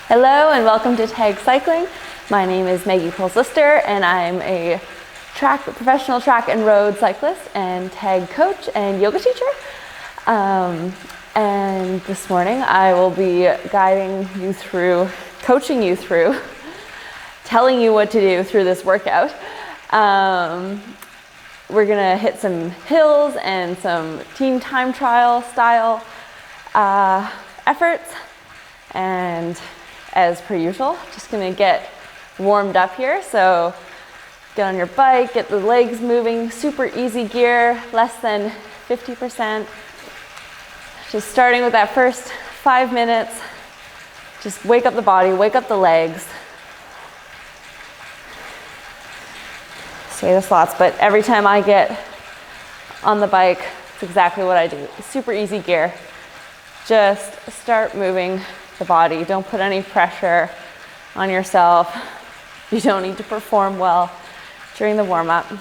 Hello and welcome to TaG Cycling. My name is Maggie Lyster and I'm a professional track and road cyclist and TaG coach and yoga teacher. And this morning I will be guiding you through, coaching you through, telling you what to do through this workout. We're gonna hit some hills and some team time trial style efforts, and as per usual, just gonna get warmed up here. So get on your bike, get the legs moving, super easy gear, less than 50%. Just starting with that first 5 minutes, just wake up the body, wake up the legs. Say this lots, but every time I get on the bike, it's exactly what I do. Super easy gear. Just start moving the body. Don't put any pressure on yourself. You don't need to perform well during the warm-up.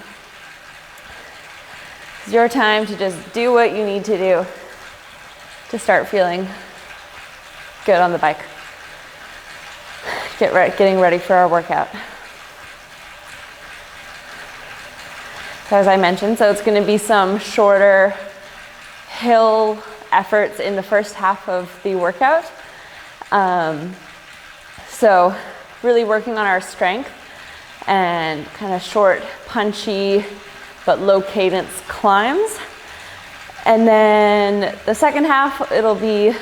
It's your time to just do what you need to do to start feeling good on the bike. Getting ready for our workout. So as I mentioned, so it's going to be some shorter hill efforts in the first half of the workout. So really working on our strength and kind of short, punchy, but low cadence climbs. And then the second half, it'll be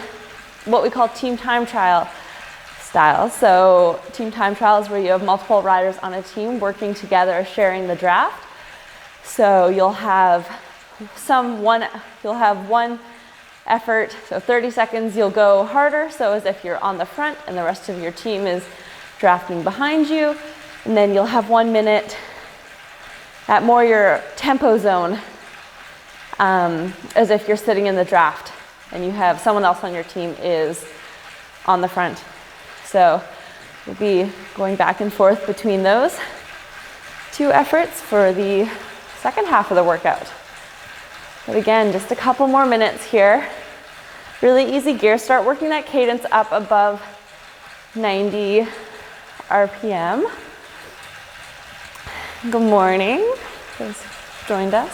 what we call team time trial style. So team time trial is where you have multiple riders on a team working together, sharing the draft. So you'll have one effort, so 30 seconds you'll go harder, so as if you're on the front and the rest of your team is drafting behind you. And then you'll have 1 minute at more your tempo zone, as if you're sitting in the draft and you have someone else on your team is on the front. So you'll be going back and forth between those two efforts for the second half of the workout. But again, just a couple more minutes here. Really easy gear. Start working that cadence up above 90 RPM. Good morning, those who joined us.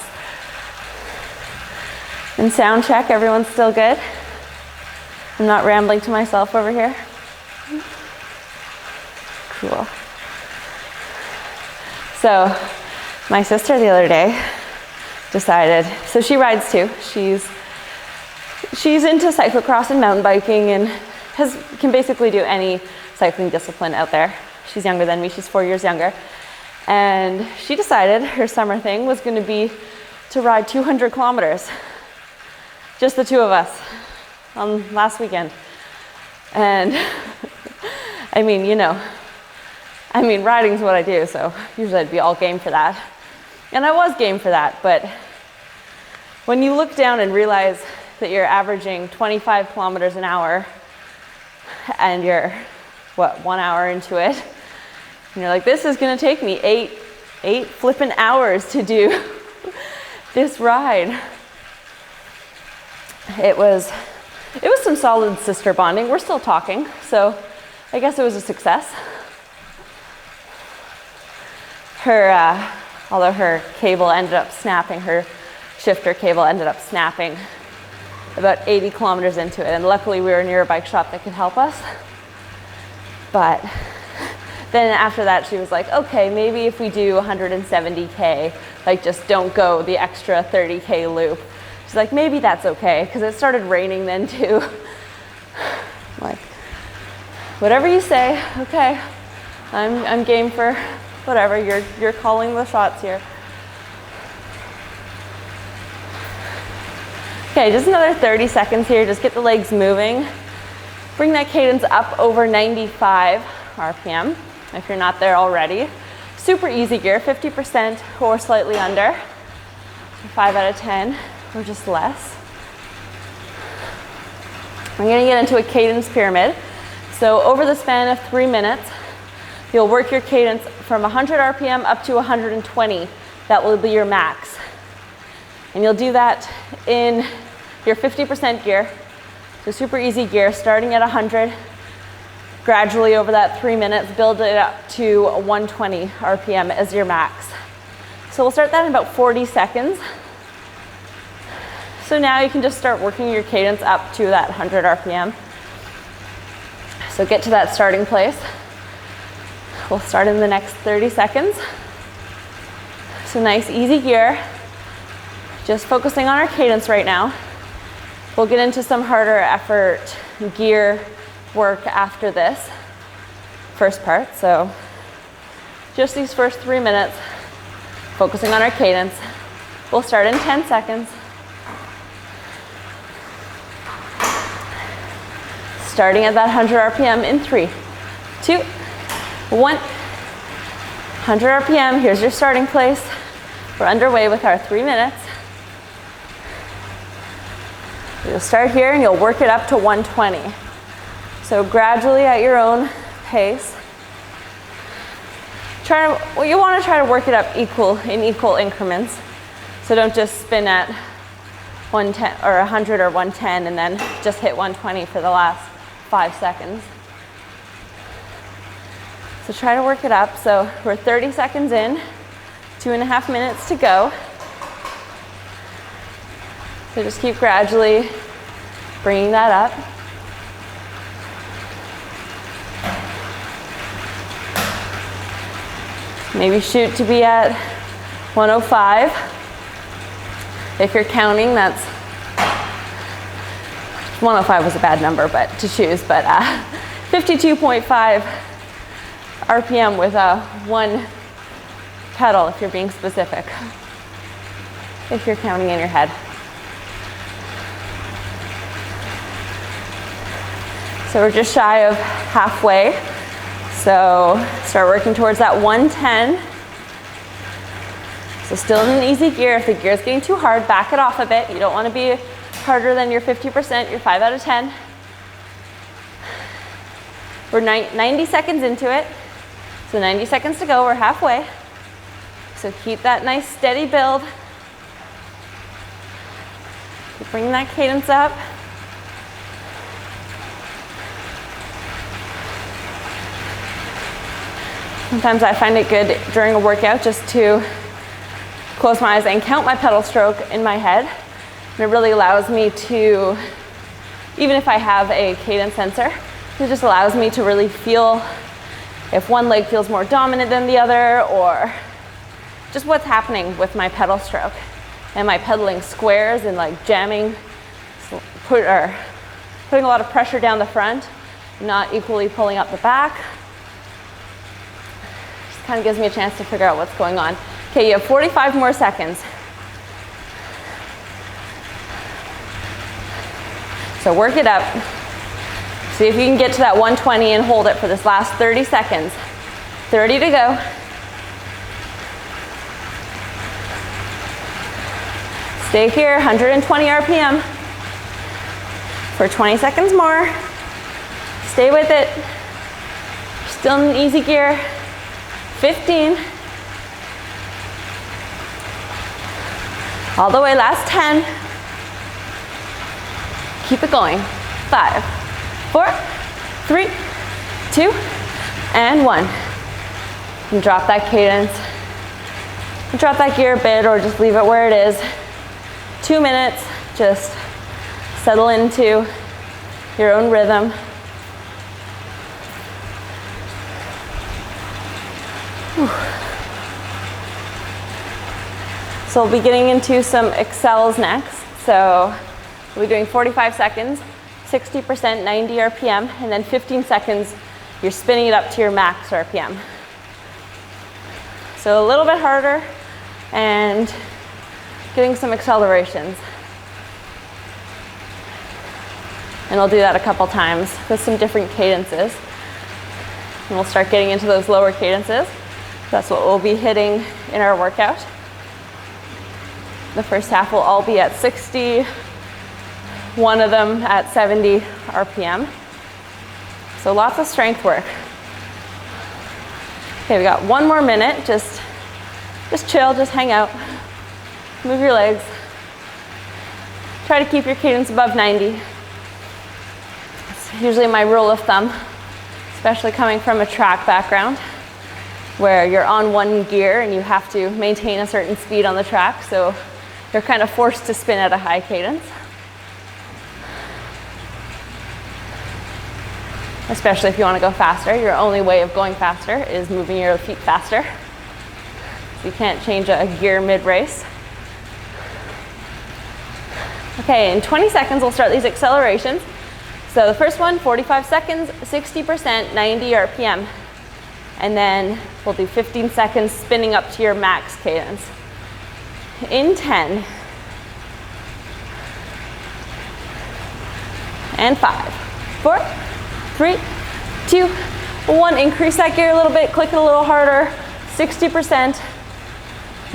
And sound check, everyone's still good? I'm not rambling to myself over here? Cool. So, my sister the other day decided, so she rides too. She's into cyclocross and mountain biking and can basically do any cycling discipline out there. She's younger than me, she's 4 years younger. And she decided her summer thing was gonna be to ride 200 kilometers. Just the two of us on last weekend. And riding's what I do, so usually I'd be all game for that. And I was game for that, but when you look down and realize that you're averaging 25 kilometers an hour and you're, 1 hour into it, and you're like, this is gonna take me eight flippin' hours to do this ride. It was some solid sister bonding. We're still talking, so I guess it was a success. Although her cable ended up snapping, her shifter cable ended up snapping about 80 kilometers into it. And luckily we were near a bike shop that could help us. But then after that she was like, okay, maybe if we do 170K, like just don't go the extra 30K loop. She's like, maybe that's okay, because it started raining then too. I'm like, whatever you say, okay. I'm game for whatever, you're calling the shots here. Okay, just another 30 seconds here, just get the legs moving. Bring that cadence up over 95 RPM, if you're not there already. Super easy gear, 50% or slightly under. 5 out of 10, or just less. I'm gonna get into a cadence pyramid. So over the span of 3 minutes, you'll work your cadence from 100 RPM up to 120. That will be your max. And you'll do that in your 50% gear. So super easy gear, starting at 100, gradually over that 3 minutes, build it up to 120 RPM as your max. So we'll start that in about 40 seconds. So now you can just start working your cadence up to that 100 RPM. So get to that starting place. We'll start in the next 30 seconds. So nice, easy gear. Just focusing on our cadence right now. We'll get into some harder effort gear work after this first part. So just these first 3 minutes, focusing on our cadence. We'll start in 10 seconds. Starting at that 100 RPM in 3, 2, 1. 100 RPM, here's your starting place. We're underway with our 3 minutes. You'll start here and you'll work it up to 120. So gradually at your own pace. You want to try to work it up in equal increments. So don't just spin at 110 or 100 or 110 and then just hit 120 for the last 5 seconds. So try to work it up. So we're 30 seconds in, 2.5 minutes to go. So just keep gradually bringing that up. Maybe shoot to be at 105. If you're counting, that's 105 was a bad number, but to choose. But 52.5 RPM with one pedal, if you're being specific. If you're counting in your head. So we're just shy of halfway. So start working towards that 110. So still in an easy gear. If the gear is getting too hard, back it off a bit. You don't want to be harder than your 50%, your 5 out of 10. We're 90 seconds into it. So 90 seconds to go, we're halfway. So keep that nice steady build. Keep bringing that cadence up. Sometimes I find it good during a workout just to close my eyes and count my pedal stroke in my head. And it really allows me to, even if I have a cadence sensor, it just allows me to really feel if one leg feels more dominant than the other, or just what's happening with my pedal stroke. Am I pedaling squares and like jamming, putting a lot of pressure down the front, not equally pulling up the back? Just kind of gives me a chance to figure out what's going on. Okay, you have 45 more seconds. So work it up. See if you can get to that 120 and hold it for this last 30 seconds. 30 to go. Stay here, 120 RPM for 20 seconds more. Stay with it. Still in easy gear. 15. All the way, last 10. Keep it going. 5, 4, 3, 2, and 1. And drop that cadence. Drop that gear a bit or just leave it where it is. 2 minutes, just settle into your own rhythm. Whew. So we'll be getting into some accels next. So we'll be doing 45 seconds, 60%, 90 RPM, and then 15 seconds, you're spinning it up to your max RPM. So a little bit harder and getting some accelerations. And I'll do that a couple times with some different cadences. And we'll start getting into those lower cadences. That's what we'll be hitting in our workout. The first half will all be at 60, one of them at 70 RPM. So lots of strength work. Okay, we got 1 more minute. Just chill, just hang out. Move your legs. Try to keep your cadence above 90. It's usually my rule of thumb. especially coming from a track background where you're on one gear and you have to maintain a certain speed on the track, so you're kind of forced to spin at a high cadence. Especially if you want to go faster. Your only way of going faster is moving your feet faster. So you can't change a gear mid-race. Okay, in 20 seconds we'll start these accelerations. So the first one, 45 seconds, 60%, 90 RPM. And then we'll do 15 seconds spinning up to your max cadence. In 10. And 5, 4, 3, 2, 1. Increase that gear a little bit, click it a little harder. 60%,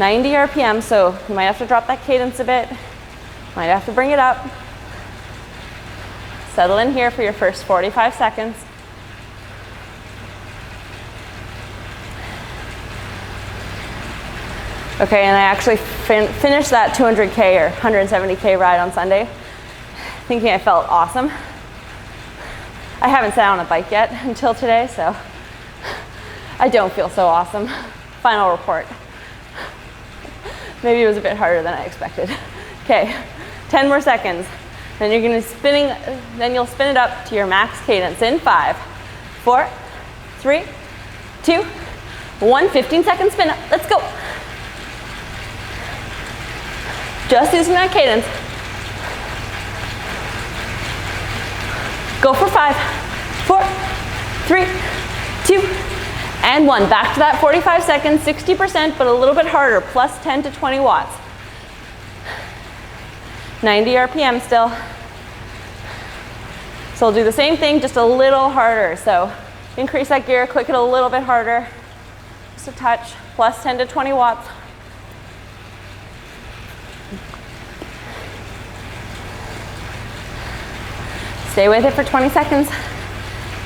90 RPM. So you might have to drop that cadence a bit. Might have to bring it up. Settle in here for your first 45 seconds. Okay, and I actually finished that 200K or 170K ride on Sunday, thinking I felt awesome. I haven't sat on a bike yet until today, so I don't feel so awesome. Final report. Maybe it was a bit harder than I expected. Okay, 10 more seconds. Then you're gonna then you'll spin it up to your max cadence in 5, 4, 3, 2, 1. 15 second spin up. Let's go. Just using that cadence. Go for 5, 4, 3, 2, and 1. Back to that 45 seconds, 60%, but a little bit harder, plus 10 to 20 watts. 90 RPM still. So we'll do the same thing, just a little harder. So increase that gear, click it a little bit harder, just a touch, plus 10 to 20 watts. Stay with it for 20 seconds.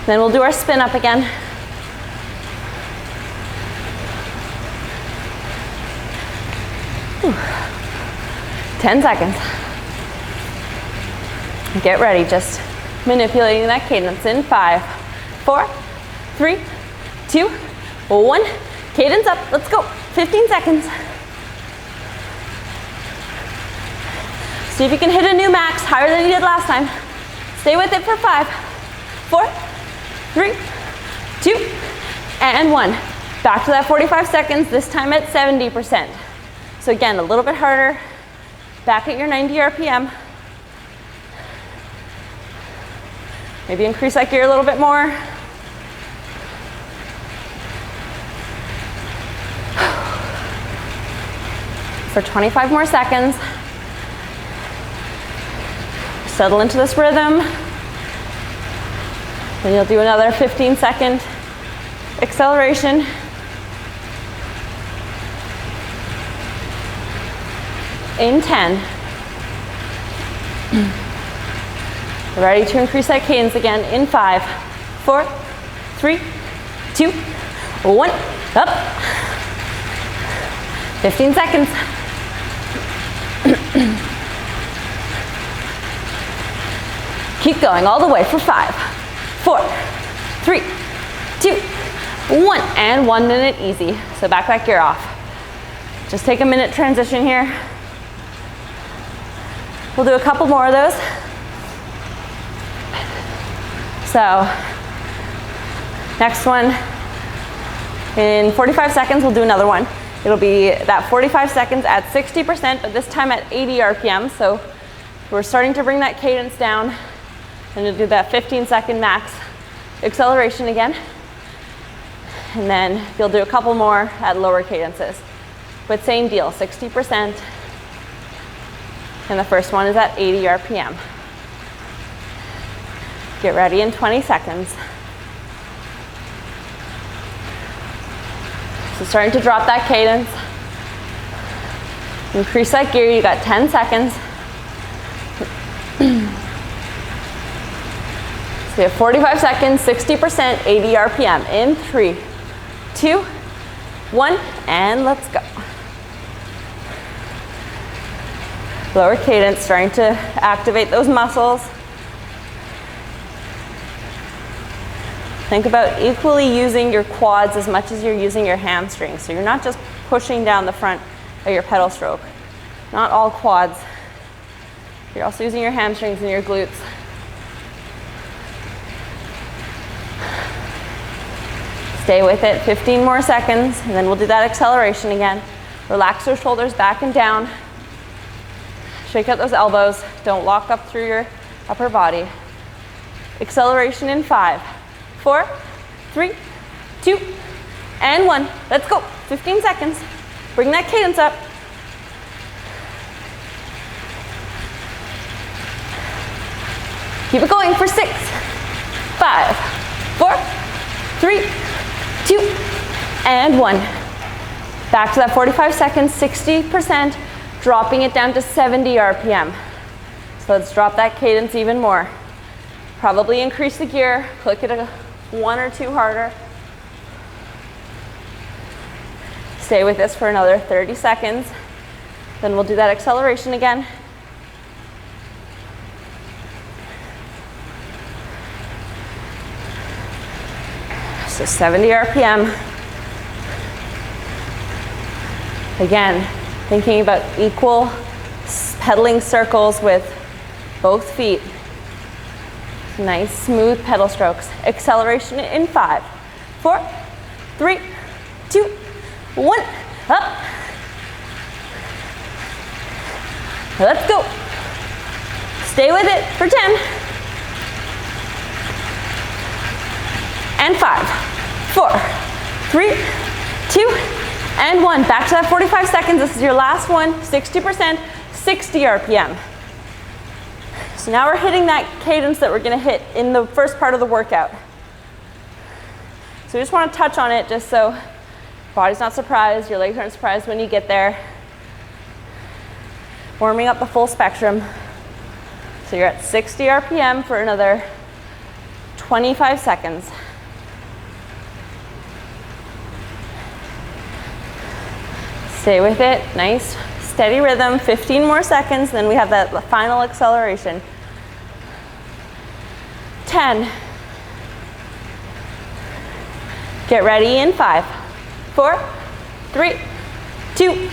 Then we'll do our spin up again. Whew. 10 seconds. Get ready, just manipulating that cadence in 5, 4, 3, 2, 1. Cadence up, let's go. 15 seconds. See if you can hit a new max higher than you did last time. Stay with it for 5, 4, 3, 2, and 1. Back to that 45 seconds, this time at 70%. So again, a little bit harder. Back at your 90 RPM. Maybe increase that gear a little bit more. For 25 more seconds. Settle into this rhythm. Then you'll do another 15-second acceleration. In 10. Ready to increase that cadence again in 5, 4, 3, 2, 1. Up. 15 seconds. Keep going all the way for 5, 4, 3, 2, 1, and 1 minute easy. So back that gear off. Just take a minute transition here. We'll do a couple more of those. So next one, in 45 seconds, we'll do another one. It'll be that 45 seconds at 60%, but this time at 80 RPM. So we're starting to bring that cadence down. And you'll do that 15-second max acceleration again. And then you'll do a couple more at lower cadences. But same deal, 60%. And the first one is at 80 RPM. Get ready in 20 seconds. So starting to drop that cadence. Increase that gear, you got 10 seconds. So you have 45 seconds, 60%, 80 RPM. In 3, 2, 1, and let's go. Lower cadence, starting to activate those muscles. Think about equally using your quads as much as you're using your hamstrings. So you're not just pushing down the front of your pedal stroke. Not all quads. You're also using your hamstrings and your glutes. Stay with it, 15 more seconds, and then we'll do that acceleration again. Relax your shoulders back and down. Shake out those elbows. Don't lock up through your upper body. Acceleration in 5, 4, 3, 2, and 1. Let's go. 15 seconds. Bring that cadence up. Keep it going for 6, 5, 4, 3, 2, and 1. Back to that 45 seconds, 60%, dropping it down to 70 RPM. So let's drop that cadence even more. Probably increase the gear, click it 1 or 2 harder. Stay with this for another 30 seconds. Then we'll do that acceleration again. So 70 RPM. Again, thinking about equal pedaling circles with both feet. Nice smooth pedal strokes. Acceleration in 5, 4, 3, 2, 1. Up. Let's go. Stay with it for 10. And 5, 4, 3, 2, and 1. Back to that 45 seconds. This is your last one. 60%, 60 RPM. So now we're hitting that cadence that we're going to hit in the first part of the workout. So we just want to touch on it just so your body's not surprised, your legs aren't surprised when you get there. Warming up the full spectrum. So you're at 60 RPM for another 25 seconds. Stay with it, nice, steady rhythm, 15 more seconds, then we have that final acceleration. 10. Get ready in 5, 4, 3, 2,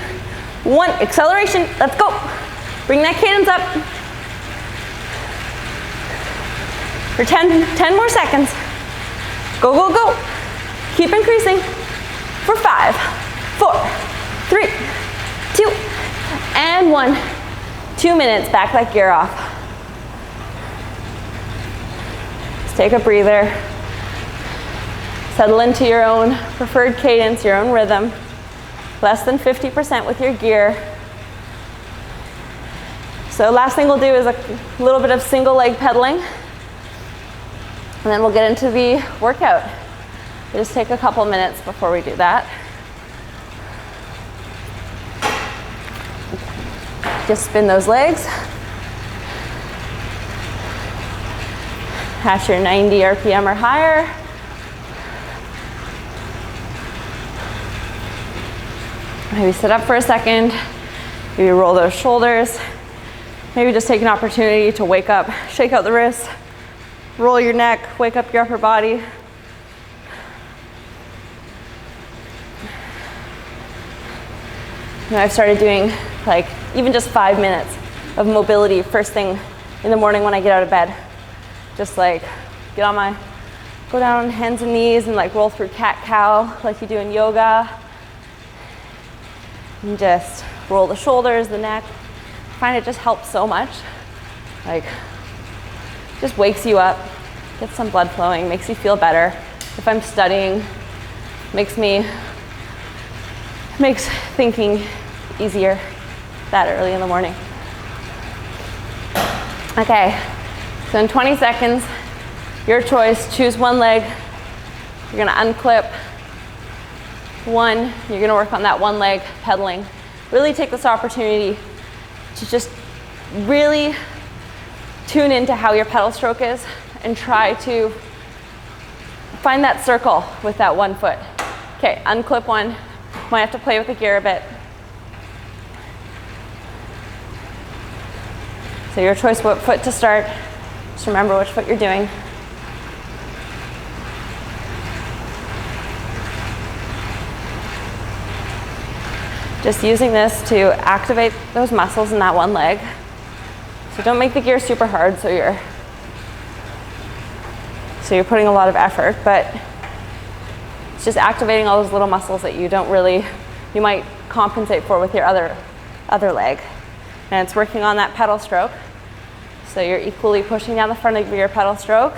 1. Acceleration, let's go. Bring that cadence up. For 10 more seconds. Go, go, go. Keep increasing. For 5, 4, 3, 2, and 1. 2 minutes, back that gear off. Just take a breather. Settle into your own preferred cadence, your own rhythm. Less than 50% with your gear. So last thing we'll do is a little bit of single leg pedaling. And then we'll get into the workout. We'll just take a couple minutes before we do that. Just spin those legs. At your 90 RPM or higher. Maybe sit up for a second. Maybe roll those shoulders. Maybe just take an opportunity to wake up, shake out the wrists, roll your neck, wake up your upper body. You know, I've started doing like even just 5 minutes of mobility first thing in the morning when I get out of bed. Just like go down on hands and knees and like roll through cat-cow like you do in yoga. And just roll the shoulders, the neck. I find it just helps so much. Like, just wakes you up, gets some blood flowing, makes you feel better. If I'm studying, makes thinking easier that early in the morning. Okay, so in 20 seconds, your choice, choose one leg. You're gonna unclip one, you're gonna work on that one leg pedaling. Really take this opportunity to just really tune into how your pedal stroke is and try to find that circle with that one foot. Okay, unclip one. Might have to play with the gear a bit. So your choice what foot to start. Just remember which foot you're doing. Just using this to activate those muscles in that one leg. So don't make the gear super hard so you're putting a lot of effort, but it's just activating all those little muscles that you might compensate for with your other leg. And it's working on that pedal stroke. So you're equally pushing down the front of your pedal stroke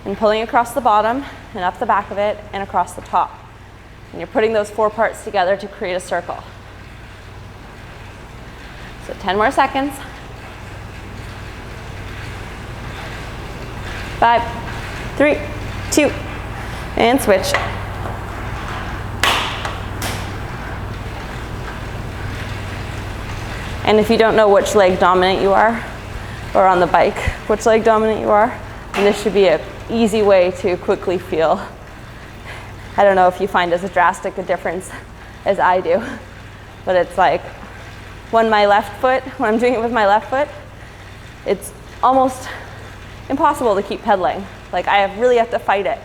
and pulling across the bottom and up the back of it and across the top. And you're putting those 4 parts together to create a circle. So 10 more seconds. 5, 3, 2, and switch. And if you don't know which leg dominant you are, or on the bike, which leg dominant you are, then this should be an easy way to quickly feel. I don't know if you find as drastic a difference as I do, but it's like when I'm doing it with my left foot, it's almost impossible to keep pedaling. Like I really have to fight it.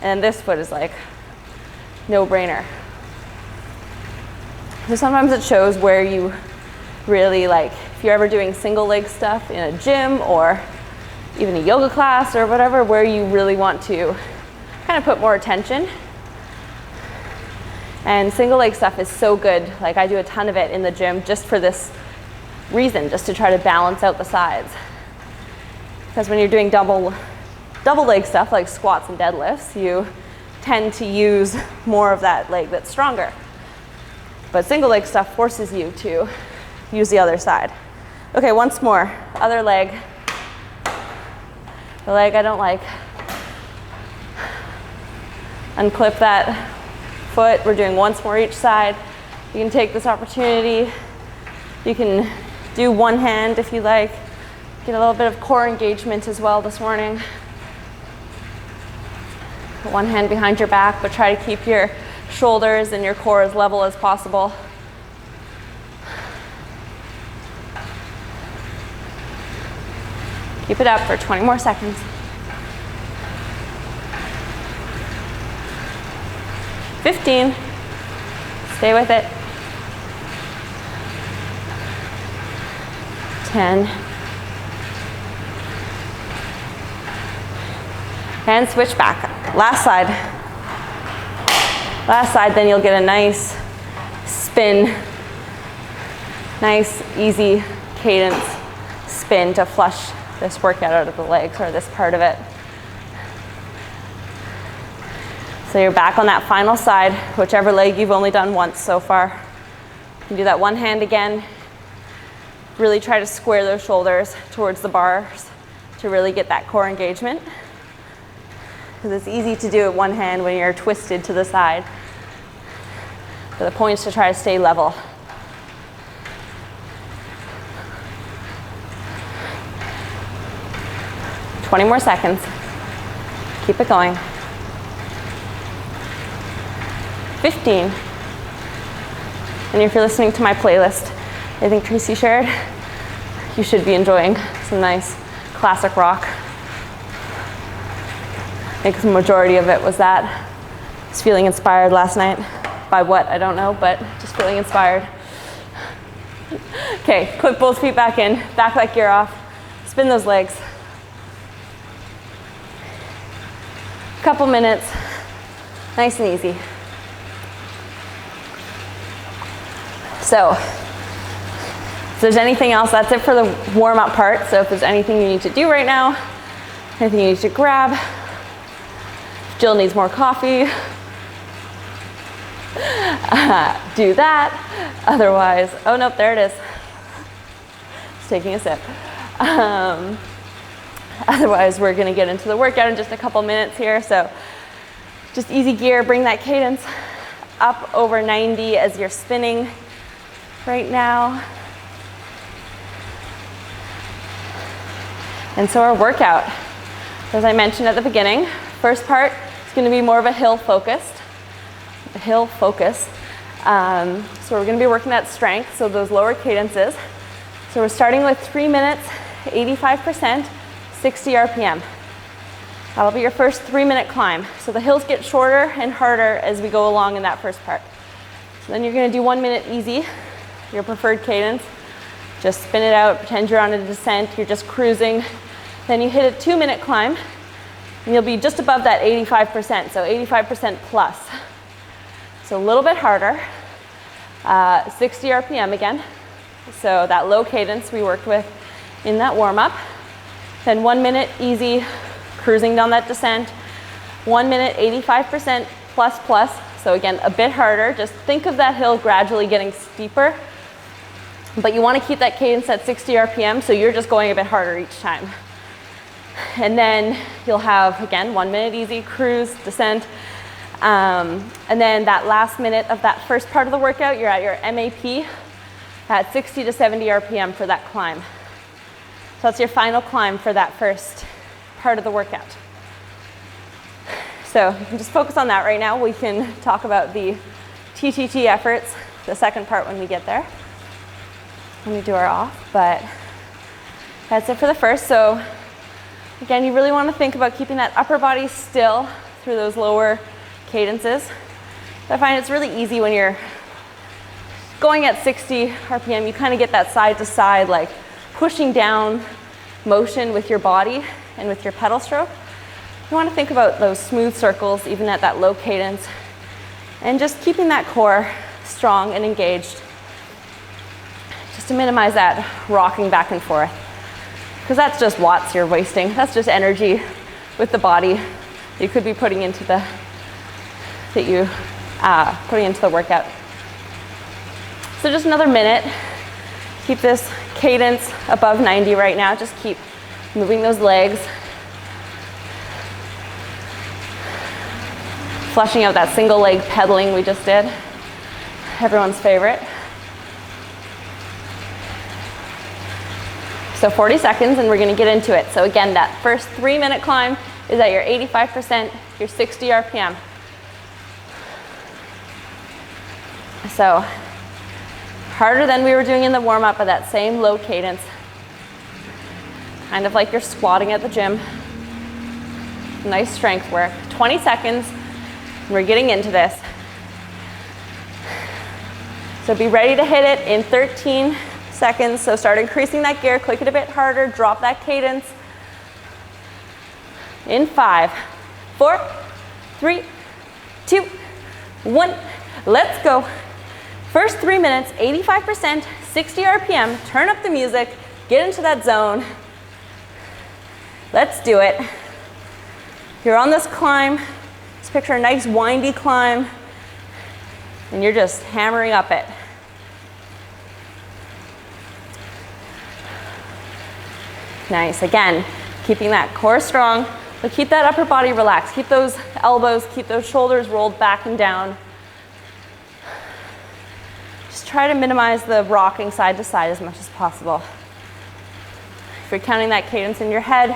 And this foot is like no brainer. So sometimes it shows where you really like, if you're ever doing single leg stuff in a gym or even a yoga class or whatever, where you really want to kind of put more attention. And single leg stuff is so good. Like I do a ton of it in the gym just for this reason, just to try to balance out the sides. Because when you're doing double leg stuff like squats and deadlifts, you tend to use more of that leg that's stronger. But single leg stuff forces you to use the other side. Okay, once more, other leg. The leg I don't like. Unclip that foot. We're doing once more each side. You can take this opportunity. You can do one hand if you like. Get a little bit of core engagement as well this morning. Put one hand behind your back, but try to keep your shoulders and your core as level as possible. Keep it up for 20 more seconds. 15. Stay with it. 10. And switch back. Last side. Last side, then you'll get a nice spin. Nice, easy cadence spin to flush this workout out of the legs, or this part of it. So you're back on that final side, whichever leg you've only done once so far. You can do that one hand again. Really try to square those shoulders towards the bars to really get that core engagement. Because it's easy to do it one hand when you're twisted to the side. But the point is to try to stay level. Twenty more seconds. Keep it going. 15. And if you're listening to my playlist, I think Tracy shared, you should be enjoying some nice classic rock. I think the majority of it was that. I was feeling inspired last night. By what, I don't know, but just feeling inspired. Okay, clip both feet back in, back that gear off, spin those legs. Couple minutes, nice and easy. So, if there's anything else, that's it for the warm-up part. So if there's anything you need to do right now, anything you need to grab, if Jill needs more coffee, do that. Otherwise, oh nope, there it is. Just taking a sip. Otherwise, we're gonna get into the workout in just a couple minutes here. So just easy gear, bring that cadence up over 90 as you're spinning right now. And so our workout, as I mentioned at the beginning, first part is gonna be more of a hill focus. So we're gonna be working that strength, so those lower cadences. So we're starting with 3 minutes, 85%, 60 RPM. That'll be your first 3-minute climb. So the hills get shorter and harder as we go along in that first part. So then you're going to do 1 minute easy, your preferred cadence. Just spin it out, pretend you're on a descent, you're just cruising. Then you hit a 2 minute climb, and you'll be just above that 85%, so 85% plus. So a little bit harder. 60 RPM again. So that low cadence we worked with in that warm-up. Then 1 minute easy, cruising down that descent. 1 minute 85% plus plus. So again, a bit harder. Just think of that hill gradually getting steeper. But you want to keep that cadence at 60 RPM, so you're just going a bit harder each time. And then you'll have, again, 1 minute easy, cruise, descent. And then that last minute of that first part of the workout, you're at your MAP at 60 to 70 RPM for that climb. So that's your final climb for that first part of the workout. So you can just focus on that right now. We can talk about the TTT efforts, the second part when we get there, when we do our off, but that's it for the first. So again, you really want to think about keeping that upper body still through those lower cadences. I find it's really easy when you're going at 60 RPM, you kind of get that side to side, like pushing down motion with your body and with your pedal stroke. You want to think about those smooth circles, even at that low cadence, and just keeping that core strong and engaged, just to minimize that rocking back and forth. Because that's just watts you're wasting. That's just energy with the body that you could be putting into the workout. So just another minute. Keep this cadence above 90 right now. Just keep moving those legs. Flushing out that single leg pedaling we just did. Everyone's favorite. So 40 seconds and we're going to get into it. So again, that first 3 minute climb is at your 85%, your 60 RPM. So harder than we were doing in the warm-up, but that same low cadence. Kind of like you're squatting at the gym. Nice strength work. 20 seconds, and we're getting into this. So be ready to hit it in 13 seconds. So start increasing that gear, click it a bit harder, drop that cadence. In 5, 4, 3, 2, 1, let's go. First 3 minutes, 85%, 60 RPM, turn up the music, get into that zone. Let's do it. You're on this climb, just picture a nice windy climb, and you're just hammering up it. Nice, again, keeping that core strong, but keep that upper body relaxed. Keep those elbows, keep those shoulders rolled back and down. Just try to minimize the rocking side to side as much as possible. If you're counting that cadence in your head,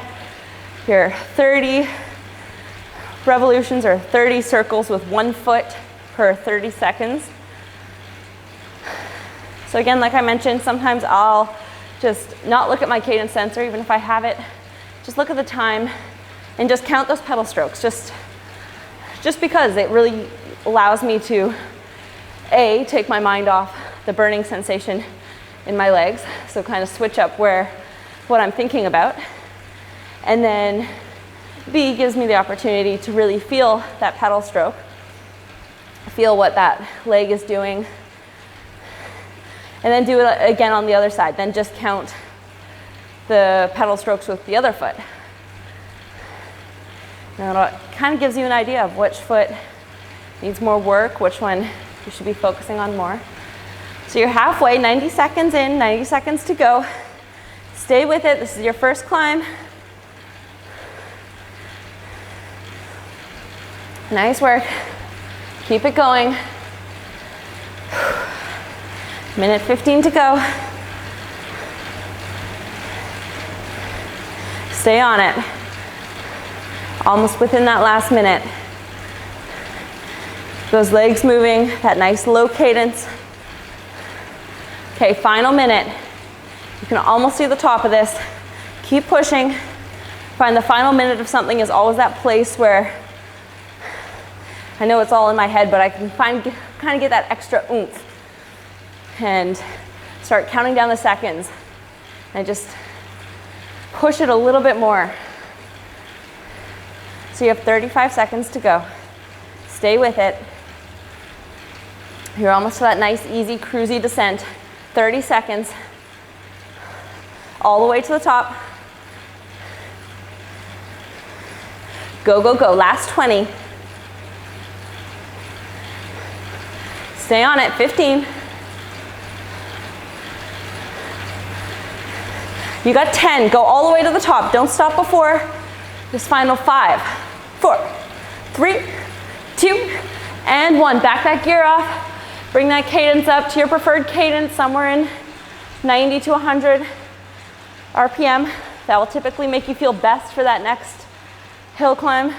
your 30 revolutions or 30 circles with 1 foot per 30 seconds. So again, like I mentioned, sometimes I'll just not look at my cadence sensor, even if I have it. Just look at the time and just count those pedal strokes, just because it really allows me to A, take my mind off the burning sensation in my legs, so kind of switch up what I'm thinking about. And then B, gives me the opportunity to really feel that pedal stroke, feel what that leg is doing, and then do it again on the other side. Then just count the pedal strokes with the other foot. Now it kind of gives you an idea of which foot needs more work, which one you should be focusing on more. So you're halfway, 90 seconds in, 90 seconds to go. Stay with it. This is your first climb. Nice work. Keep it going. Minute 15 to go. Stay on it. Almost within that last minute. Those legs moving, that nice low cadence. Okay, final minute. You can almost see the top of this. Keep pushing. Find the final minute of something is always that place where I know it's all in my head, but I can find kind of get that extra oomph. And start counting down the seconds. And just push it a little bit more. So you have 35 seconds to go. Stay with it. You're almost to that nice, easy, cruisy descent. 30 seconds. All the way to the top. Go, go, go. Last 20. Stay on it. 15. You got 10. Go all the way to the top. Don't stop before this final 5, 4, 3, 2, and 1. Back that gear off. Bring that cadence up to your preferred cadence, somewhere in 90 to 100 RPM. That will typically make you feel best for that next hill climb.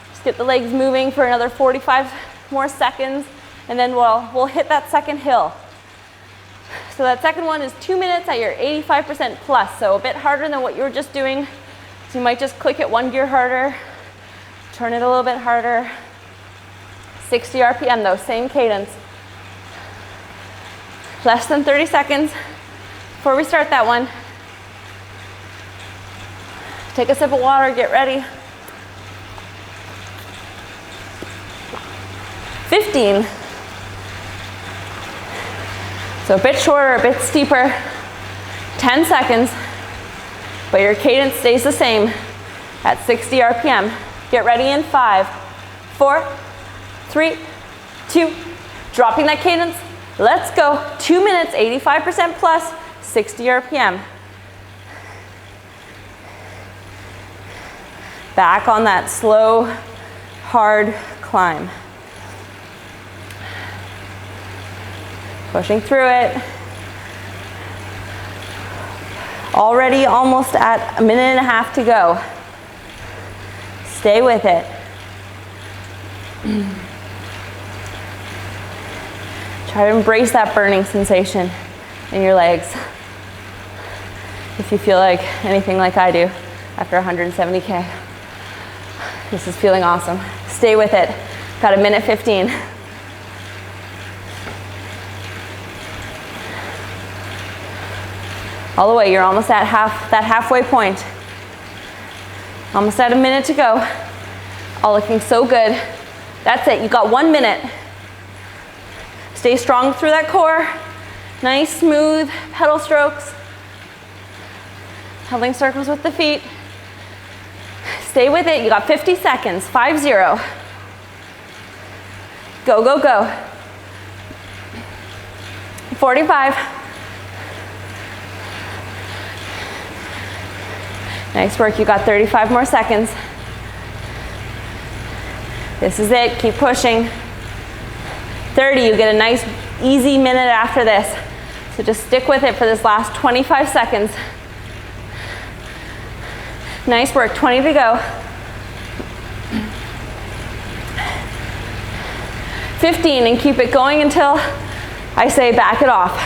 Just get the legs moving for another 45 more seconds, and then we'll hit that second hill. So that second one is 2 minutes at your 85% plus, so a bit harder than what you were just doing. So you might just click it 1 gear harder, turn it a little bit harder. 60 RPM though, same cadence. Less than 30 seconds before we start that one. Take a sip of water, get ready. 15. So a bit shorter, a bit steeper. 10 seconds, but your cadence stays the same at 60 RPM. Get ready in 5, 4, 3, 2, dropping that cadence. Let's go. 2 minutes, 85% plus, 60 RPM. Back on that slow, hard climb. Pushing through it. Already almost at a minute and a half to go. Stay with it. Try to embrace that burning sensation in your legs. If you feel like anything like I do after 170K. This is feeling awesome. Stay with it. Got a minute 15. All the way, you're almost at that halfway point. Almost at a minute to go. All looking so good. That's it, you got 1 minute. Stay strong through that core. Nice, smooth pedal strokes. Holding circles with the feet. Stay with it, you got 50 seconds, 5, 0. Go, go, go. 45. Nice work, you got 35 more seconds. This is it, keep pushing. 30, you get a nice easy minute after this. So just stick with it for this last 25 seconds. Nice work, 20 to go. 15, and keep it going until I say back it off.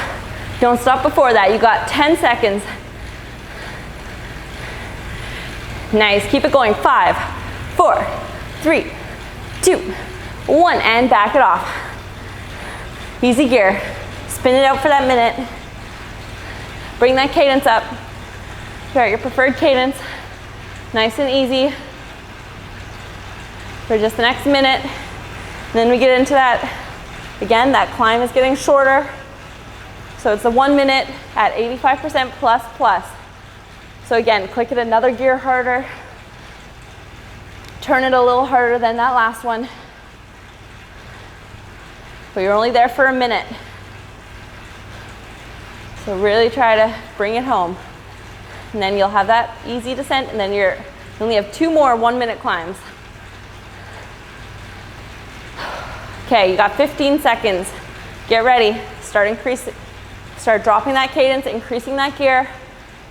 Don't stop before that, you got 10 seconds. Nice, keep it going. 5, 4, 3, 2, 1, and back it off. Easy gear. Spin it out for that minute. Bring that cadence up. You're at your preferred cadence. Nice and easy for just the next minute. And then we get into that, again, that climb is getting shorter. So it's a 1 minute at 85% plus. So again, click it another gear harder. Turn it a little harder than that last one. But you're only there for a minute. So really try to bring it home. And then you'll have that easy descent, and then you only have 2 more 1 minute climbs. Okay, you got 15 seconds. Get ready. Start dropping that cadence, increasing that gear.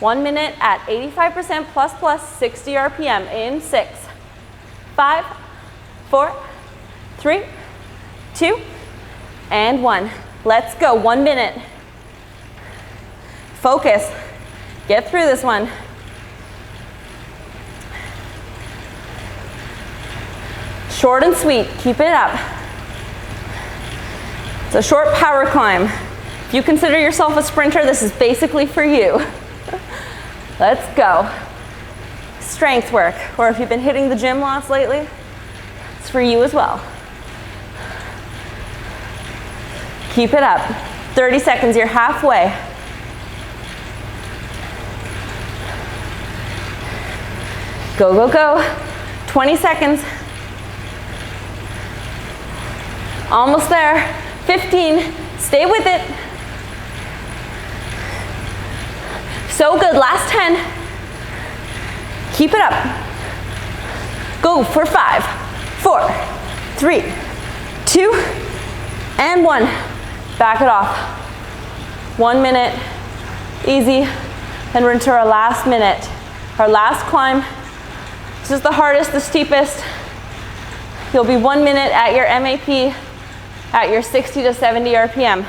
1 minute at 85% plus, 60 RPM in 6, 5, 4, 3, 2, and 1. Let's go, 1 minute. Focus, get through this one. Short and sweet, keep it up. It's a short power climb. If you consider yourself a sprinter, this is basically for you. Let's go. Strength work, or if you've been hitting the gym lots lately, it's for you as well. Keep it up. 30 seconds, you're halfway. Go, go, go. 20 seconds. Almost there. 15. Stay with it. So good. Last 10. Keep it up. Go for 5, 4, 3, 2, and 1. Back it off. 1 minute. Easy. Then we're into our last minute. Our last climb. This is the hardest, the steepest. You'll be 1 minute at your MAP at your 60 to 70 RPM.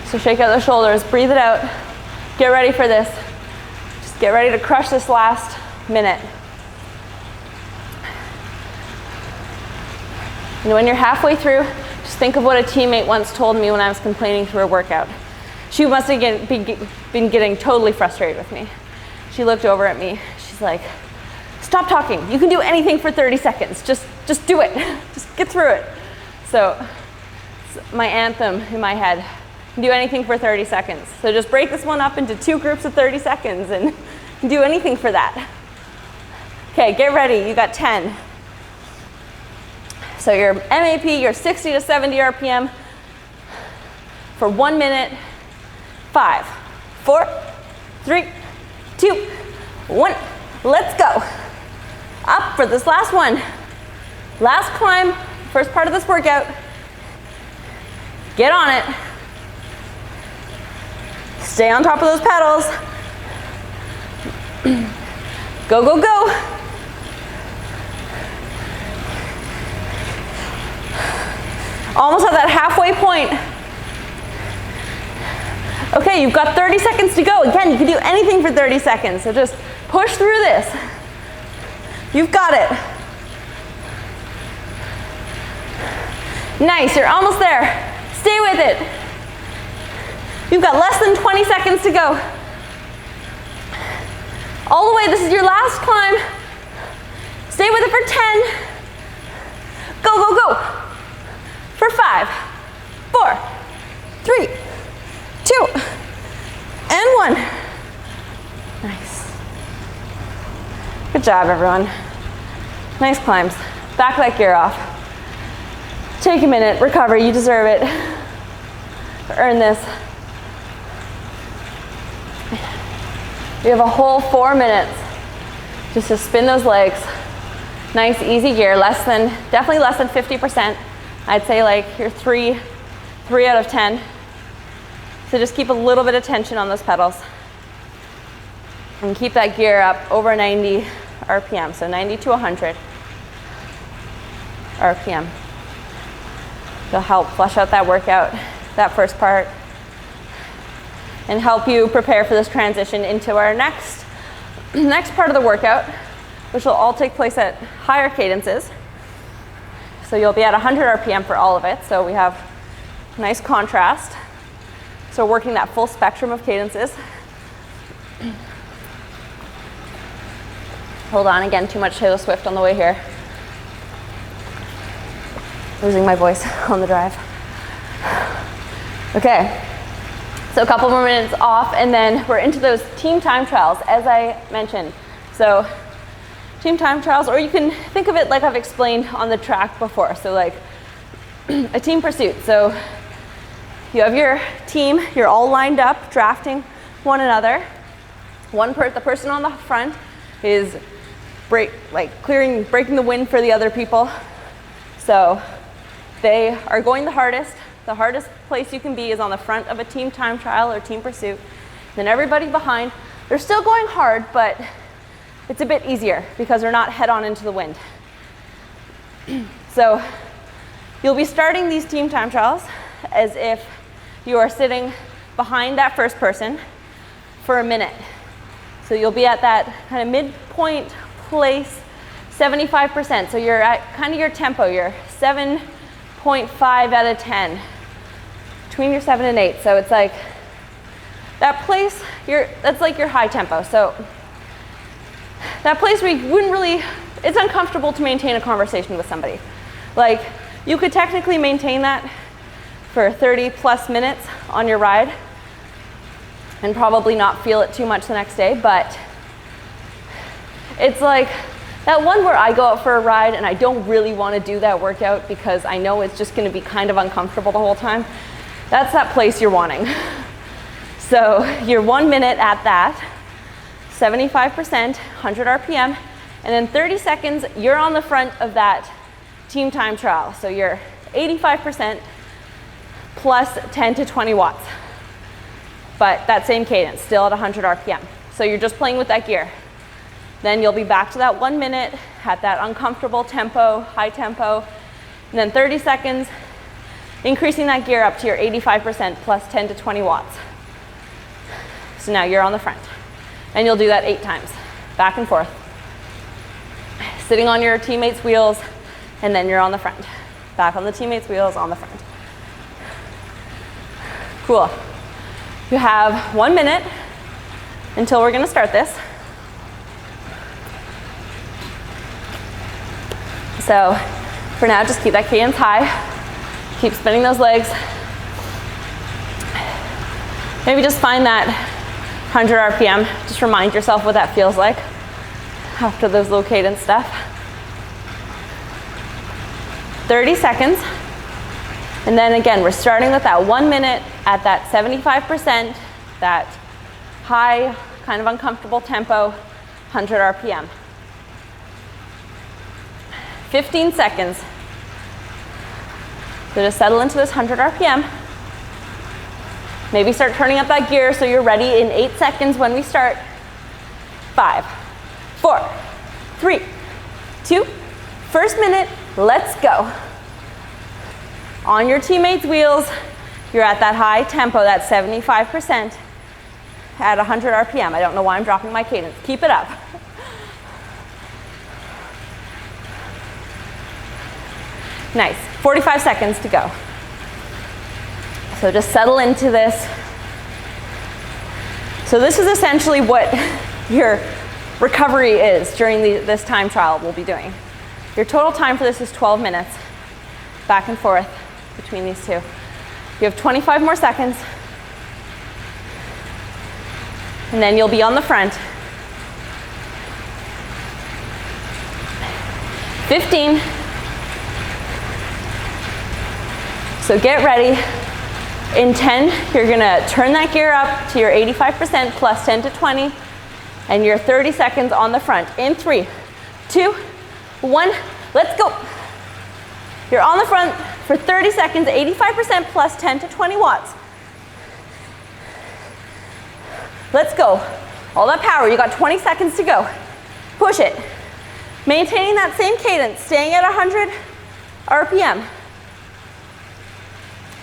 So shake out the shoulders, breathe it out. Get ready for this. Just get ready to crush this last minute. And when you're halfway through, just think of what a teammate once told me when I was complaining through a workout. She must have been getting totally frustrated with me. She looked over at me. She's like, stop talking. You can do anything for 30 seconds. Just do it. Just get through it. So it's my anthem in my head. You can do anything for 30 seconds. So just break this one up into 2 groups of 30 seconds and do anything for that. Okay, get ready. You got 10. So your MAP, your 60 to 70 RPM for 1 minute. 5, 4, 3, 2, 1. Let's go. Up for this last one. Last climb, first part of this workout. Get on it. Stay on top of those pedals. Go, go, go. Almost at that halfway point. Okay, you've got 30 seconds to go. Again, you can do anything for 30 seconds, so just push through this. You've got it. Nice, you're almost there. Stay with it. You've got less than 20 seconds to go. All the way, this is your last climb. Stay with it for 10. Go, go, go. For 5, 4, 3, 2, and 1. Nice. Good job, everyone. Nice climbs. Back that gear off. Take a minute, recover, you deserve it. Earn this. You have a whole 4 minutes just to spin those legs. Nice, easy gear, definitely less than 50%. I'd say like you're 3 out of 10. So just keep a little bit of tension on those pedals. And keep that gear up over 90 RPM, so 90 to 100 RPM. It'll help flush out that workout, that first part, and help you prepare for this transition into our next part of the workout, which will all take place at higher cadences. So you'll be at 100 RPM for all of it, so we have nice contrast. So working that full spectrum of cadences. Hold on, again, too much Taylor Swift on the way here. Losing my voice on the drive. Okay, so a couple more minutes off and then we're into those team time trials, as I mentioned. So team time trials, or you can think of it like I've explained on the track before. So like a team pursuit. So you have your team, you're all lined up, drafting one another. The person on the front is breaking the wind for the other people. So they are going the hardest. The hardest place you can be is on the front of a team time trial or team pursuit. Then everybody behind, they're still going hard, but it's a bit easier because they're not head on into the wind. So you'll be starting these team time trials as if you are sitting behind that first person for a minute. So you'll be at that kind of midpoint place, 75%. So you're at kind of your tempo. You're 7.5 out of 10. Between your 7 and 8. So it's like that place, that's like your high tempo. So that place where you wouldn't really, it's uncomfortable to maintain a conversation with somebody. Like, you could technically maintain that for 30 plus minutes on your ride and probably not feel it too much the next day, but it's like that one where I go out for a ride and I don't really want to do that workout because I know it's just going to be kind of uncomfortable the whole time. That's that place you're wanting. So you're 1 minute at that, 75%, 100 RPM, and then 30 seconds, you're on the front of that team time trial. So you're 85% plus 10 to 20 watts. But that same cadence, still at 100 RPM. So you're just playing with that gear. Then you'll be back to that 1 minute at that uncomfortable tempo, high tempo, and then 30 seconds, increasing that gear up to your 85% plus 10 to 20 watts. So now you're on the front. And you'll do that 8 times, back and forth. Sitting on your teammates' wheels, and then you're on the front. Back on the teammates' wheels, on the front. Cool. You have 1 minute until we're gonna start this. So for now, just keep that cadence high. Keep spinning those legs. Maybe just find that 100 RPM. Just remind yourself what that feels like after those low cadence stuff. 30 seconds. And then again, we're starting with that 1 minute at that 75%, that high, kind of uncomfortable tempo, 100 RPM. 15 seconds. So just settle into this 100 RPM. Maybe start turning up that gear so you're ready in 8 seconds when we start. 5, 4, 3, 2, first minute, let's go. On your teammates' wheels, you're at that high tempo, that 75% at 100 RPM. I don't know why I'm dropping my cadence. Keep it up. Nice. 45 seconds to go. So just settle into this. So this is essentially what your recovery is during this time trial we'll be doing. Your total time for this is 12 minutes, back and forth between these two. You have 25 more seconds, and then you'll be on the front. 15. So get ready. In 10, you're gonna turn that gear up to your 85% plus 10 to 20, and you're 30 seconds on the front. In 3, 2, 1, let's go. You're on the front for 30 seconds, 85% plus 10 to 20 watts. Let's go. All that power, you got 20 seconds to go. Push it. Maintaining that same cadence, staying at 100 RPM.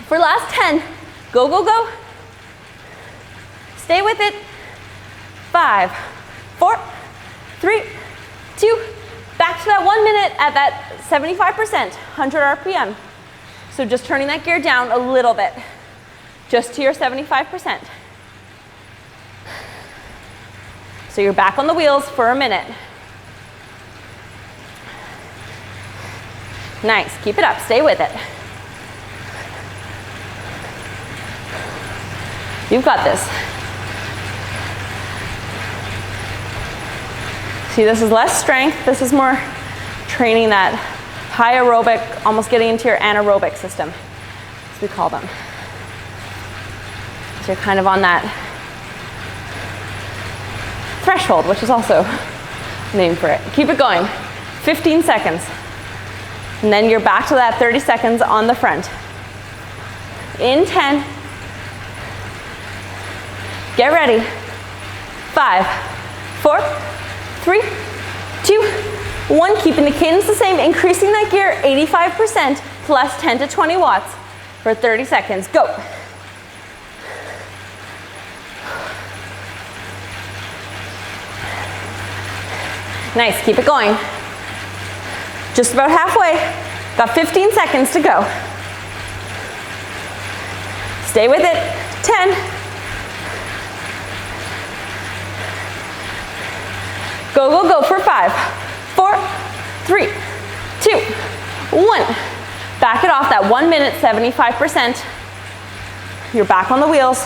For last 10, go, go, go. Stay with it. 5, 4, 3, 2, back to that 1 minute at that 75%, 100 RPM. So just turning that gear down a little bit, just to your 75%. So you're back on the wheels for a minute. Nice, keep it up, stay with it. You've got this. See, this is less strength. This is more training that high aerobic, almost getting into your anaerobic system, as we call them. So you're kind of on that threshold, which is also a name for it. Keep it going. 15 seconds. And then you're back to that 30 seconds on the front. In 10. Get ready. 5, 4, 3, 2, 1. Keeping the cadence the same, increasing that gear 85% plus 10 to 20 watts for 30 seconds. Go. Nice, keep it going. Just about halfway. Got 15 seconds to go. Stay with it. 10. Go, go, go for 5, 4, 3, 2, 1. Back it off, that 1 minute, 75%. You're back on the wheels.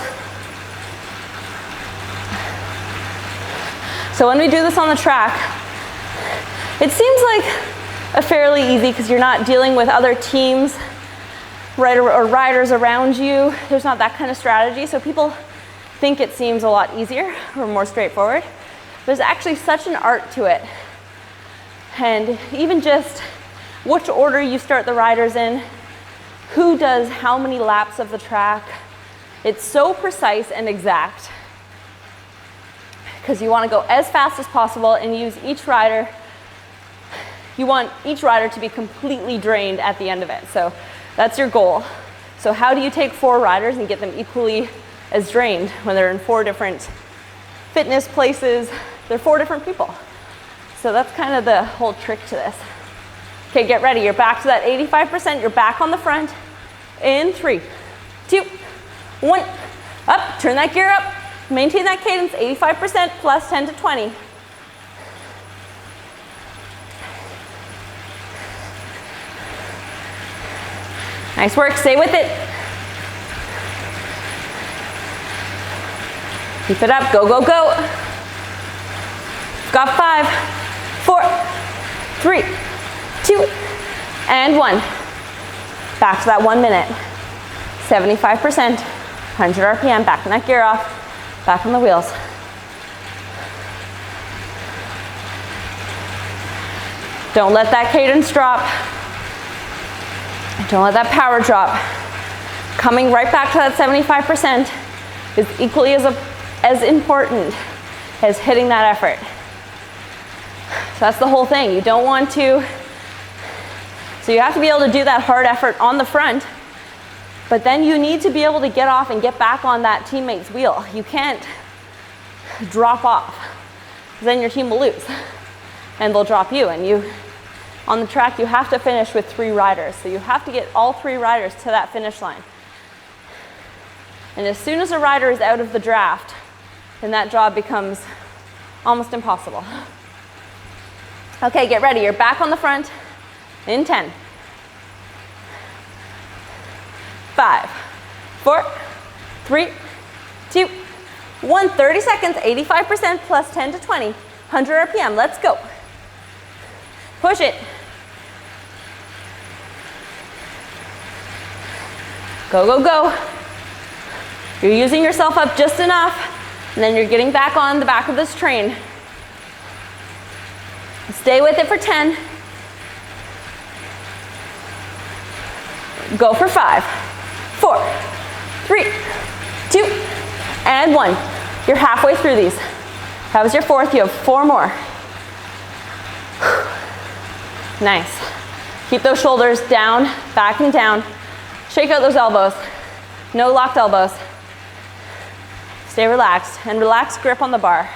So when we do this on the track, it seems like a fairly easy because you're not dealing with other teams, right, or riders around you. There's not that kind of strategy. So people think it seems a lot easier or more straightforward. There's actually such an art to it. And even just which order you start the riders in, who does how many laps of the track. It's so precise and exact because you want to go as fast as possible and use each rider. You want each rider to be completely drained at the end of it. So that's your goal. So how do you take 4 riders and get them equally as drained when they're in 4 different fitness places? They're 4 different people. So that's kind of the whole trick to this. Okay, get ready. You're back to that 85%. You're back on the front. In 3, 2, 1. Up, turn that gear up. Maintain that cadence, 85% plus 10 to 20. Nice work, stay with it. Keep it up, go, go, go. Got 5, 4, 3, 2, and 1. Back to that 1 minute. 75%, 100 RPM, back in that gear off, back on the wheels. Don't let that cadence drop. Don't let that power drop. Coming right back to that 75% is equally as important as hitting that effort. So that's the whole thing. You don't want to, so you have to be able to do that hard effort on the front, but then you need to be able to get off and get back on that teammate's wheel. You can't drop off, because then your team will lose and they'll drop you. And you, on the track, you have to finish with 3 riders. So you have to get all 3 riders to that finish line. And as soon as a rider is out of the draft, then that job becomes almost impossible. Okay, get ready. You're back on the front in 10, 5, 4, 3, 2, 1. 30 seconds, 85% plus 10 to 20, 100 RPM. Let's go. Push it. Go, go, go. You're using yourself up just enough, and then you're getting back on the back of this train. Stay with it for 10. Go for 5, 4, 3, 2, and 1. You're halfway through these. That was your 4th. You have 4 more. Nice. Keep those shoulders down, back and down. Shake out those elbows. No locked elbows. Stay relaxed and relaxed grip on the bar.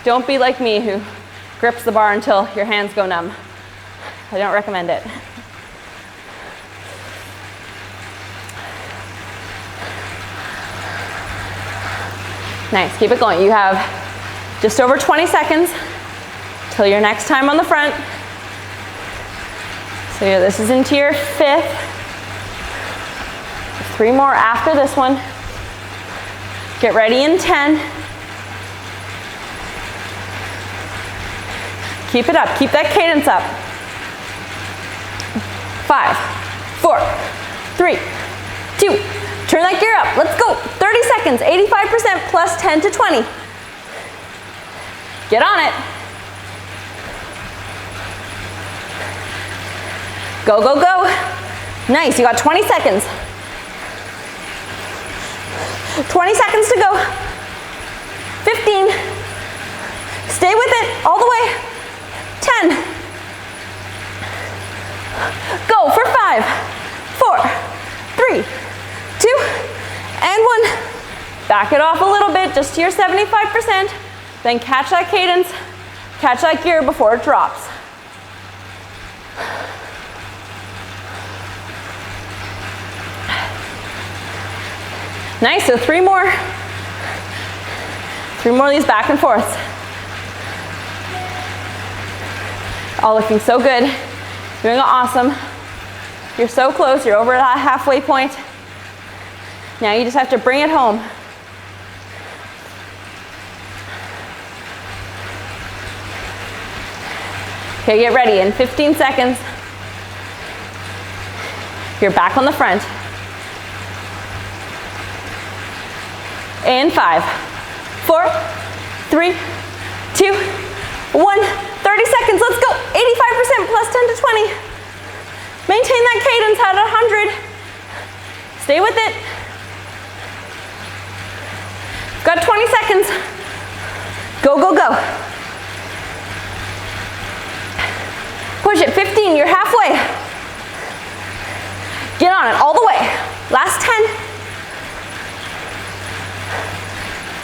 Don't be like me who grips the bar until your hands go numb. I don't recommend it. Nice, keep it going. You have just over 20 seconds till your next time on the front. So this is into your 5th. 3 more after this one. Get ready in 10. Keep it up, keep that cadence up. 5, 4, 3, 2, turn that gear up, let's go. 30 seconds, 85% plus 10 to 20. Get on it. Go, go, go. Nice, you got 20 seconds. 20 seconds to go. 15. Stay with it all the way. 10. Go for 5, 4, 3, 2, and 1. Back it off a little bit, just to your 75%. Then catch that cadence. Catch that gear before it drops. Nice, so 3 more. 3 more of these back and forths. All looking so good. Doing awesome. You're so close, you're over that halfway point. Now you just have to bring it home. Okay, get ready. In 15 seconds, you're back on the front. In 5, 4, 3, 2, 1. 30 seconds, let's go. 85% plus 10 to 20. Maintain that cadence at 100. Stay with it. Got 20 seconds. Go, go, go. Push it, 15, you're halfway. Get on it, all the way. Last 10.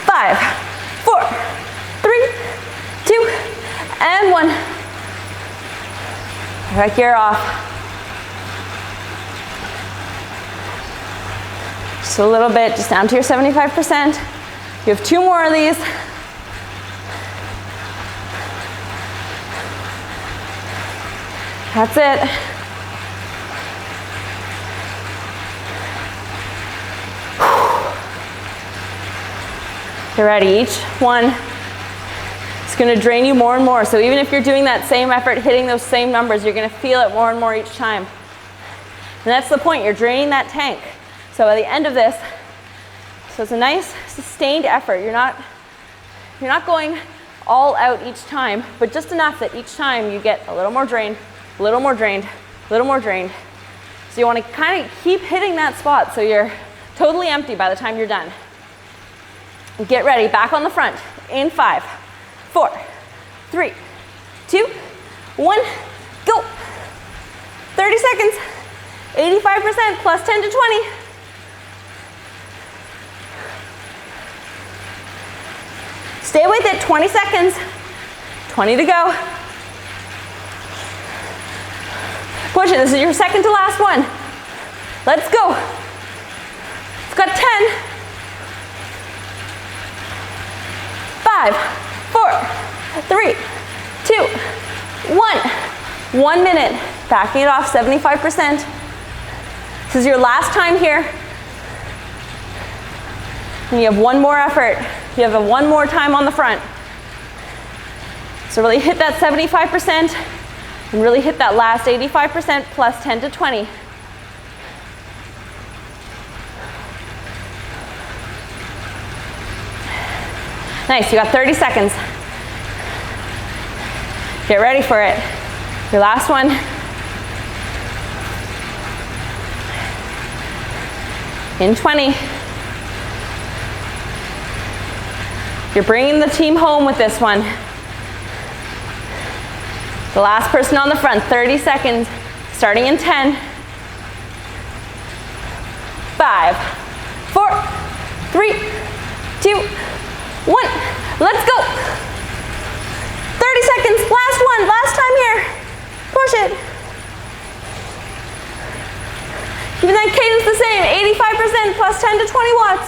5, 4, 3, 2, and 1. Right gear off. Just a little bit, just down to your 75%. You have 2 more of these. That's it. Get ready, each one is gonna drain you more and more. So even if you're doing that same effort, hitting those same numbers, you're gonna feel it more and more each time. And that's the point, you're draining that tank. So by the end of this, so it's a nice sustained effort. You're not going all out each time, but just enough that each time you get a little more drained, a little more drained, a little more drained. So you want to kind of keep hitting that spot so you're totally empty by the time you're done. Get ready, back on the front. In 5, 4, 3, 2, 1, go. 30 seconds, 85% plus 10 to 20. Stay with it, 20 seconds, 20 to go. Push it, this is your second to last one. Let's go. It's got 10. 5, 4, 3, 2, 1. 1 minute, backing it off 75%. This is your last time here. And you have 1 more effort. You have 1 more time on the front. So really hit that 75% and really hit that last 85% plus 10 to 20. Nice, you got 30 seconds. Get ready for it. Your last one. In 20. You're bringing the team home with this one. The last person on the front, 30 seconds, starting in 10. 5, 4, 3, 2, 1. Let's go. 30 seconds, last one, last time here. Push it. Keeping that cadence the same, 85% plus 10 to 20 watts.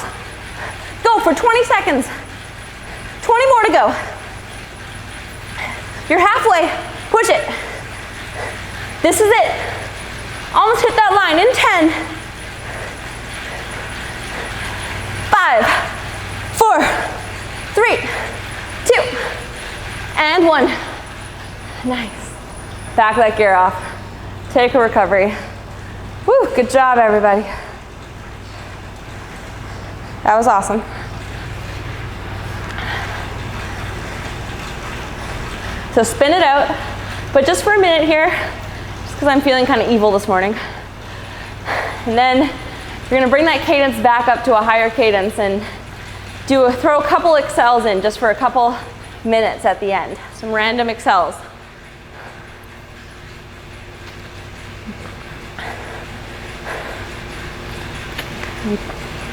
Go for 20 seconds. 20 more to go. You're halfway. Push it. This is it. Almost hit that line in 10. 5, 4, 3, 2, and 1. Nice. Back that gear off. Take a recovery. Woo, good job, everybody. That was awesome. So spin it out, but just for a minute here, just because I'm feeling kind of evil this morning. And then you're gonna bring that cadence back up to a higher cadence and throw a couple accels in just for a couple minutes at the end. Some random accels.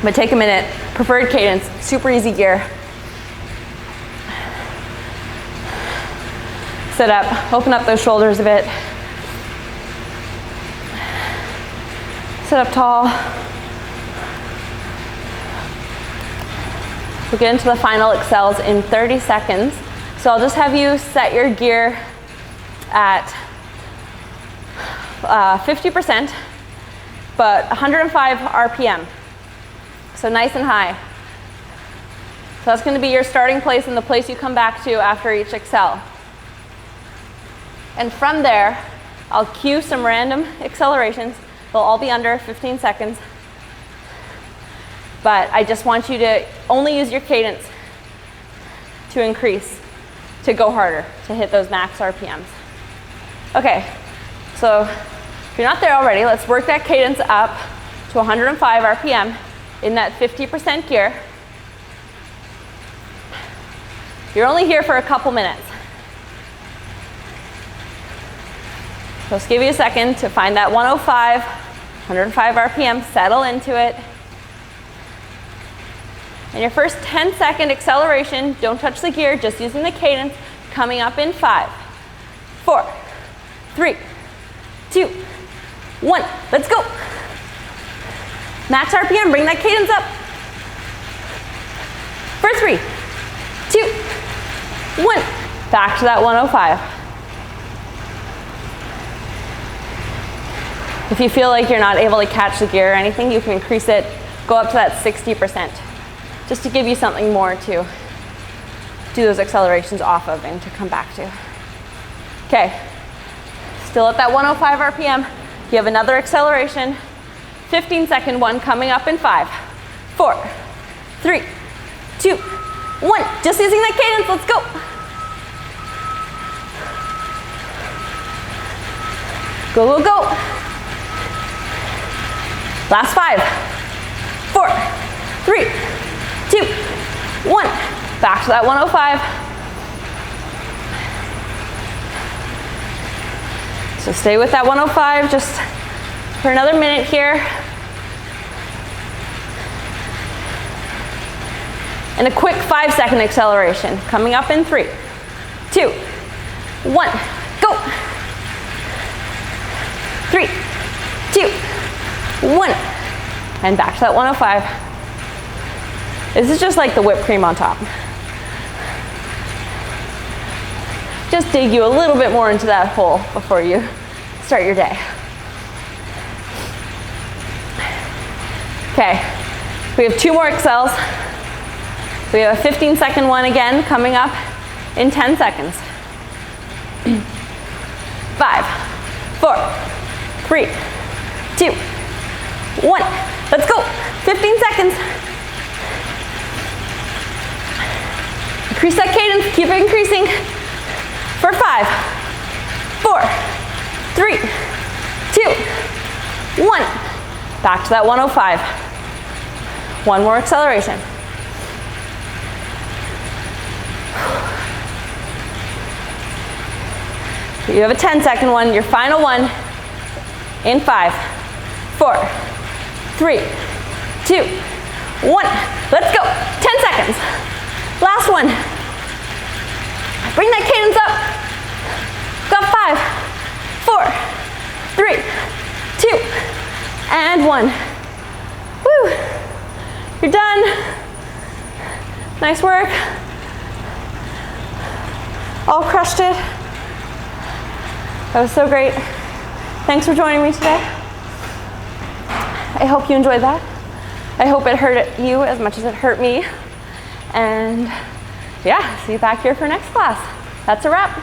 But take a minute. Preferred cadence, super easy gear. Sit up, open up those shoulders a bit. Sit up tall. We'll get into the final accels in 30 seconds. So I'll just have you set your gear at 50%, but 105 RPM. So nice and high. So that's going to be your starting place and the place you come back to after each accel. And from there, I'll cue some random accelerations. They'll all be under 15 seconds. But I just want you to only use your cadence to increase, to go harder, to hit those max RPMs. Okay, so if you're not there already, let's work that cadence up to 105 RPM in that 50% gear. You're only here for a couple minutes. So let's give you a second to find that 105 RPM, settle into it. And your first 10-second acceleration, don't touch the gear, just using the cadence, coming up in 5, 4, 3, 2, 1. Let's go. Max RPM, bring that cadence up. For 3, 2, 1. Back to that 105. If you feel like you're not able to catch the gear or anything, you can increase it, go up to that 60%, just to give you something more to do those accelerations off of and to come back to. Okay, still at that 105 RPM. You have another acceleration, 15-second one coming up in 5, 4, 3, 2, 1. Just using that cadence, let's go. Go, go, go. Last 5, 4, 3, 2, 1. Back to that 105. So stay with that 105 just for another minute here. And a quick 5-second acceleration coming up in 3, 2, 1. Go. 3, 2, 1. And back to that 105. This is just like the whipped cream on top. Just dig you a little bit more into that hole before you start your day. Okay, we have 2 more accels. We have a 15-second one again coming up in 10 seconds. 5, 4, 3, 2, 1. Let's go. 15 seconds. Increase that cadence. Keep it increasing. For 5, 4, 3, 2, 1. Back to that 105. One more acceleration. You have a 10-second one, your final one in 5, 4, 3, 2, 1. Let's go. 10 seconds. Last one. Bring that cadence up. Got 5, 4, 3, 2, and 1. Woo. You're done. Nice work. All crushed it. That was so great. Thanks for joining me today. I hope you enjoyed that. I hope it hurt you as much as it hurt me. And yeah, see you back here for next class. That's a wrap.